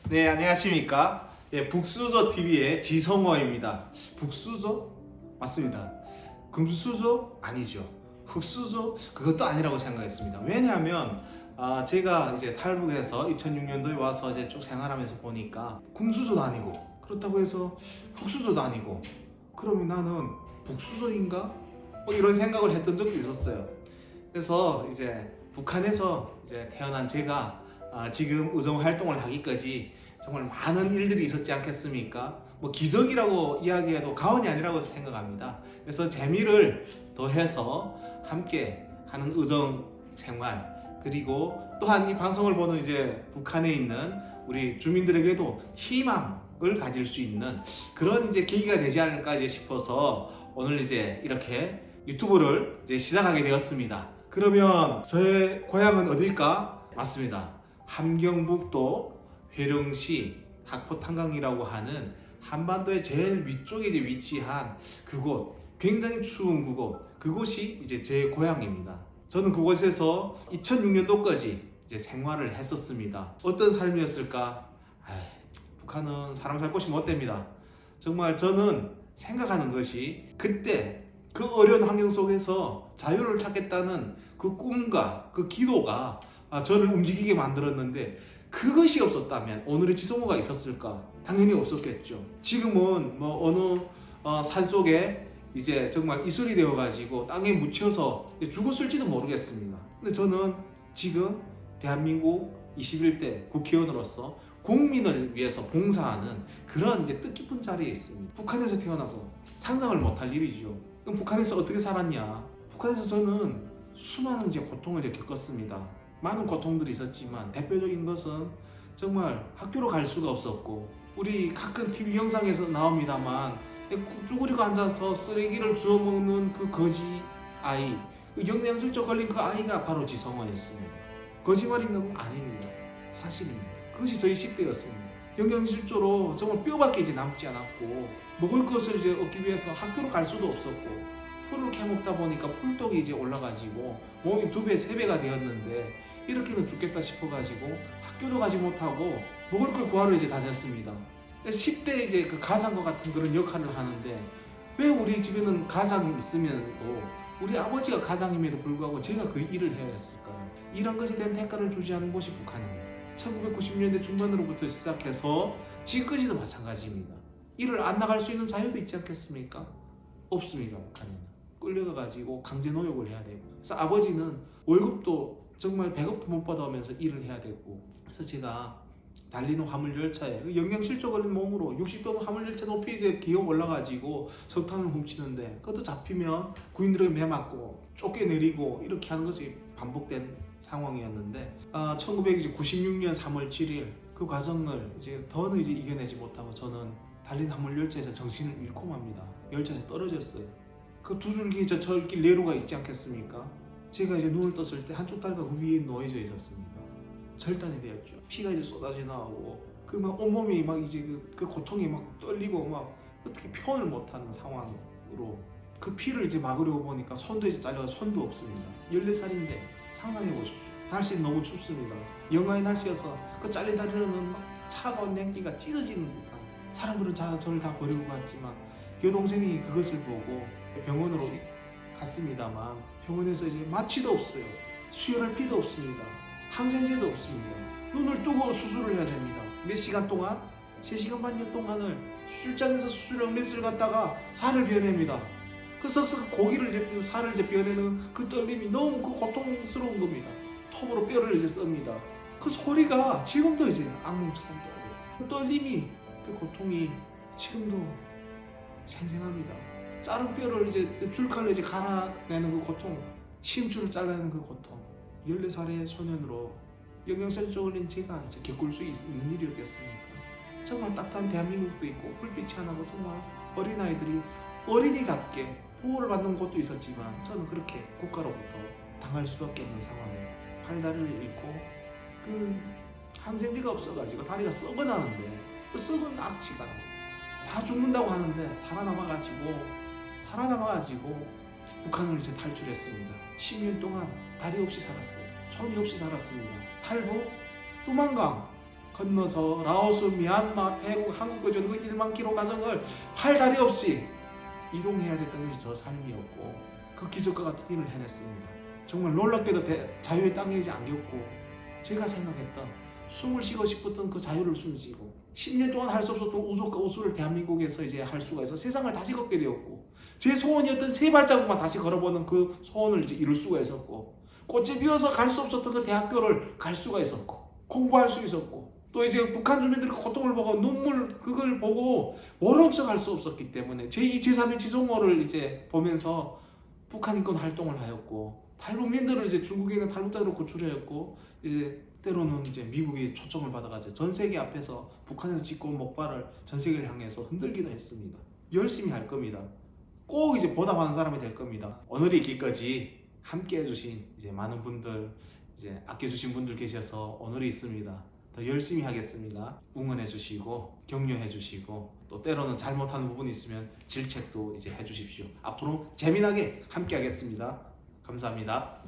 네, 안녕하십니까. 예, 북수저 TV의 지성호입니다. 북수저? 맞습니다. 금수저? 아니죠. 흑수저? 그것도 아니라고 생각했습니다. 왜냐하면 제가 이제 탈북해서 2006년도에 와서 이제 쭉 생활하면서 보니까 금수저도 아니고 그렇다고 해서 흑수저도 아니고 그러면 나는 북수저인가? 뭐 이런 생각을 했던 적도 있었어요. 그래서 이제 북한에서 이제 태어난 제가 지금 의정 활동을 하기까지 정말 많은 일들이 있었지 않겠습니까? 뭐 기적이라고 이야기해도 과언이 아니라고 생각합니다. 그래서 재미를 더해서 함께 하는 의정 생활, 그리고 또한 이 방송을 보는 이제 북한에 있는 우리 주민들에게도 희망을 가질 수 있는 그런 이제 계기가 되지 않을까 싶어서 오늘 이제 이렇게 유튜브를 이제 시작하게 되었습니다. 그러면 저의 고향은 어딜까? 맞습니다. 함경북도 회령시 학포탄강이라고 하는 한반도의 제일 위쪽에 이제 위치한 그곳, 굉장히 추운 그곳이 이제 제 고향입니다. 저는 그곳에서 2006년도까지 이제 생활을 했었습니다. 어떤 삶이었을까? 북한은 사람 살 곳이 못 됩니다. 정말 저는 생각하는 것이 그때 그 어려운 환경 속에서 자유를 찾겠다는 그 꿈과 그 기도가 저를 움직이게 만들었는데, 그것이 없었다면 오늘의 지성호가 있었을까? 당연히 없었겠죠. 지금은 뭐 어느 산속에 이제 정말 이슬이 되어가지고 땅에 묻혀서 죽었을지도 모르겠습니다. 근데 저는 지금 대한민국 21대 국회의원으로서 국민을 위해서 봉사하는 그런 이제 뜻깊은 자리에 있습니다. 북한에서 태어나서 상상을 못할 일이죠. 그럼 북한에서 어떻게 살았냐? 북한에서 저는 수많은 이제 고통을 겪었습니다. 많은 고통들이 있었지만 대표적인 것은 정말 학교로 갈 수가 없었고, 우리 가끔 TV 영상에서 나옵니다만 쭈그리고 앉아서 쓰레기를 주워 먹는 그 거지 아이, 그 영양실조 걸린 그 아이가 바로 지성호였습니다. 거짓말인가? 아닙니다. 사실입니다. 그것이 저희 10대였습니다. 영양실조로 정말 뼈밖에 이제 남지 않았고, 먹을 것을 이제 얻기 위해서 학교로 갈 수도 없었고, 풀을 캐먹다 보니까 풀떡이 이제 올라가지고 몸이 2배, 3배가 되었는데 이렇게는 죽겠다 싶어가지고 학교도 가지 못하고 먹을 걸 구하러 이제 다녔습니다. 10대 이제 그 가장과 같은 그런 역할을 하는데, 왜 우리 집에는 가장이 있으면도 우리 아버지가 가장임에도 불구하고 제가 그 일을 해야 했을까요? 이런 것에 대한 대가를 주지 않은 곳이 북한입니다. 1990년대 중반으로부터 시작해서 지금까지도 마찬가지입니다. 일을 안 나갈 수 있는 자유도 있지 않겠습니까? 없습니다. 북한에는 끌려가가지고 강제 노역을 해야 되고, 그래서 아버지는 월급도 정말 배급도 못 받아오면서 일을 해야 되고, 그래서 제가 달리는 화물열차에 영양실조 걸린 몸으로 60도 화물열차 높이 이제 기어 올라가지고 석탄을 훔치는데, 그것도 잡히면 구인들에게 매맞고 쫓겨내리고 이렇게 하는 것이 반복된 상황이었는데, 1996년 3월 7일 그 과정을 이제 더는 이제 이겨내지 못하고 저는 달린 화물열차에서 정신을 잃고 맙니다. 열차에서 떨어졌어요. 그 두 줄기 절길 내로가 있지 않겠습니까? 제가 이제 눈을 떴을 때 한쪽 다리가 그 위에 놓여져 있었습니다. 절단이 되었죠. 피가 이제 쏟아져 나오고 그 막 온몸이 막 이제 그 고통이 막 떨리고 막 어떻게 표현을 못하는 상황으로 그 피를 이제 막으려고 보니까 손도 이제 잘려서 손도 없습니다. 14살인데 상상해 보십시오. 날씨 너무 춥습니다. 영하의 날씨여서 그 잘린 다리로는 막 차가운 냉기가 찢어지는 듯한, 사람들은 저를 다 버리고 갔지만 여동생이 그것을 보고 병원으로 갔습니다만 병원에서 이제 마취도 없어요. 수혈할 피도 없습니다. 항생제도 없습니다. 눈을 뜨고 수술을 해야 됩니다. 몇 시간 동안? 3시간 반여 동안을 수술장에서 수술용 메스를 갖다가 살을 베어냅니다. 그 썩썩 고기를 살을 이제 베어내는 그 떨림이 너무 그 고통스러운 겁니다. 톱으로 뼈를 이제 썹니다. 그 소리가 지금도 이제 악몽처럼 떠오르요. 그 떨림이, 그 고통이 지금도 생생합니다. 자른 뼈를 이제 줄칼로 이제 갈아내는 그 고통, 심줄을 잘라내는 그 고통, 14살의 소년으로 영양실조 걸린 제가 이제 겪을 수 있는 일이었겠습니까? 정말 따뜻한 대한민국도 있고 불빛이 하나고 정말 어린아이들이 어린이답게 보호를 받는 곳도 있었지만, 저는 그렇게 국가로부터 당할 수밖에 없는 상황에 팔다리를 잃고 그 항생제가 없어가지고 다리가 썩어나는데, 그 썩은 악취가 다 죽는다고 하는데 살아남아가지고 북한을 이제 탈출했습니다. 10년 동안 다리 없이 살았어요. 손이 없이 살았습니다. 탈북, 뚜만강, 건너서 라오스, 미얀마, 태국, 한국 그전 그 1만 킬로 과정을 팔다리 없이 이동해야 됐던 것이 저 삶이었고 그 기적과 같은 일을 해냈습니다. 정말 놀랍게도 자유의 땅이지 안겼고 제가 생각했던 숨을 쉬고 싶었던 그 자유를 숨쉬고 10년 동안 할 수 없었던 우주과 우수를 대한민국에서 이제 할 수가 있어 세상을 다시 걷게 되었고 제 소원이었던 세 발자국만 다시 걸어보는 그 소원을 이제 이룰 수가 있었고 꽃이 피어서 갈 수 없었던 그 대학교를 갈 수가 있었고 공부할 수 있었고 또 이제 북한 주민들의 고통을 보고 눈물 그걸 보고 모른 척 할 수 없었기 때문에 제2, 제3의 지성호를 이제 보면서 북한 인권 활동을 하였고 탈북민들을 이제 중국에 있는 탈북자들을 구출하였고 이제 때로는 이제 미국이 초청을 받아가지고 전 세계 앞에서 북한에서 짓고 온 목발을 전 세계를 향해서 흔들기도 했습니다. 열심히 할 겁니다. 꼭 이제 보답하는 사람이 될 겁니다. 오늘이 있기까지 함께 해주신 이제 많은 분들 이제 아껴주신 분들 계셔서 오늘이 있습니다. 더 열심히 하겠습니다. 응원해 주시고 격려해 주시고 또 때로는 잘못하는 부분이 있으면 질책도 이제 해 주십시오. 앞으로 재미나게 함께 하겠습니다. 감사합니다.